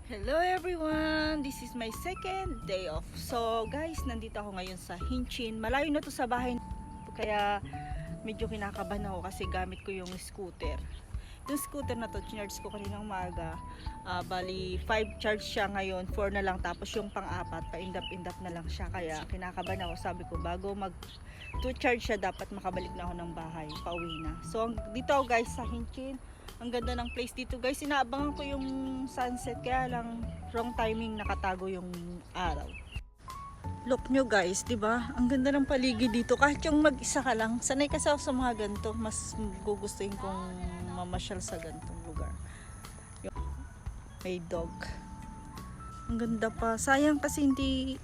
Hello everyone! This is my second day off. So guys, nandito ako ngayon sa Hinchin. Malayo na to sa bahay. Kaya medyo kinakabahan ako kasi gamit ko yung scooter. Yung scooter na to, charge ko kaninang maaga. Bali 5 charge siya ngayon, 4 na lang. Tapos yung pang-apat, paindap-indap na lang siya. Kaya kinakabahan ako. Sabi ko, bago mag 2 charge siya, dapat makabalik na ako ng bahay. Pauwi na. So dito ako guys sa Hinchin. Ang ganda ng place dito guys, inaabangan ko yung sunset kaya lang wrong timing, nakatago yung araw. Look nyo guys, di ba? Ang ganda ng paligid dito kahit yung mag-isa ka lang. Sanay kasi ako sa mga ganito, mas gugustuhin kong mamasyal sa ganitong lugar. May dog. Ang ganda pa. Sayang kasi hindi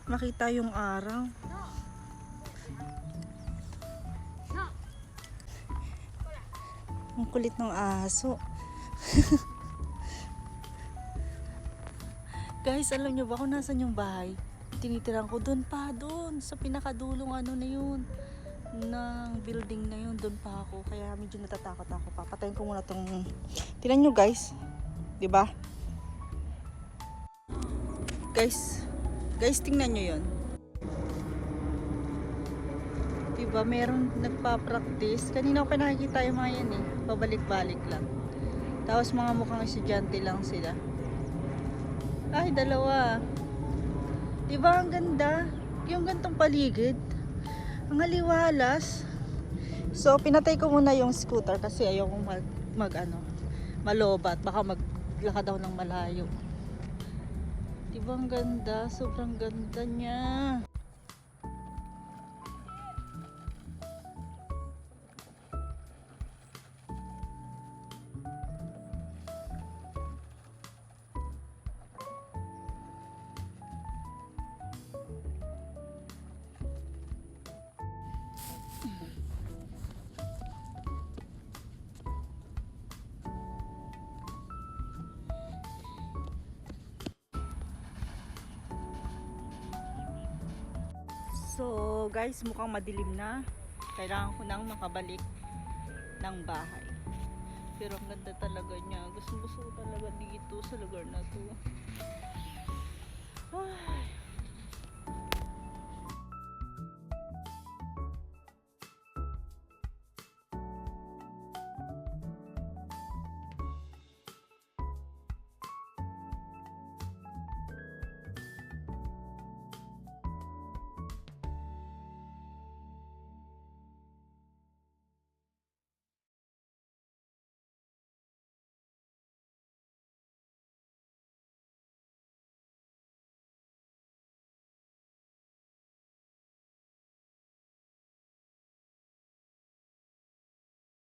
makita yung araw. Ang kulit ng aso. Guys, alam nyo ba kung nasan yung bahay? Tinitiran ko doon pa, doon sa pinakadulong ano na yun, ng building na yun, doon pa ako. Kaya medyo natatakot ako. Papatayin ko muna tong. Tingnan nyo guys, di ba? Guys, tingnan nyo yun. Diba, meron nagpa-practice. Kanina ko pa nakikita yung mga yan eh. Pabalik-balik lang. Tapos mga mukhang estudyante lang sila. Ay, dalawa. Diba, ang ganda. Yung gantong paligid. Ang aliwalas. So, pinatay ko muna yung scooter kasi ayokong malobat. Baka maglakad ako ng malayo. Diba, ang ganda. Sobrang ganda niya. So guys, mukhang madilim na. Kailangan ko nang makabalik ng bahay. Pero ang ganda talaga niya. Gusto ko talaga dito sa lugar na to. Ay.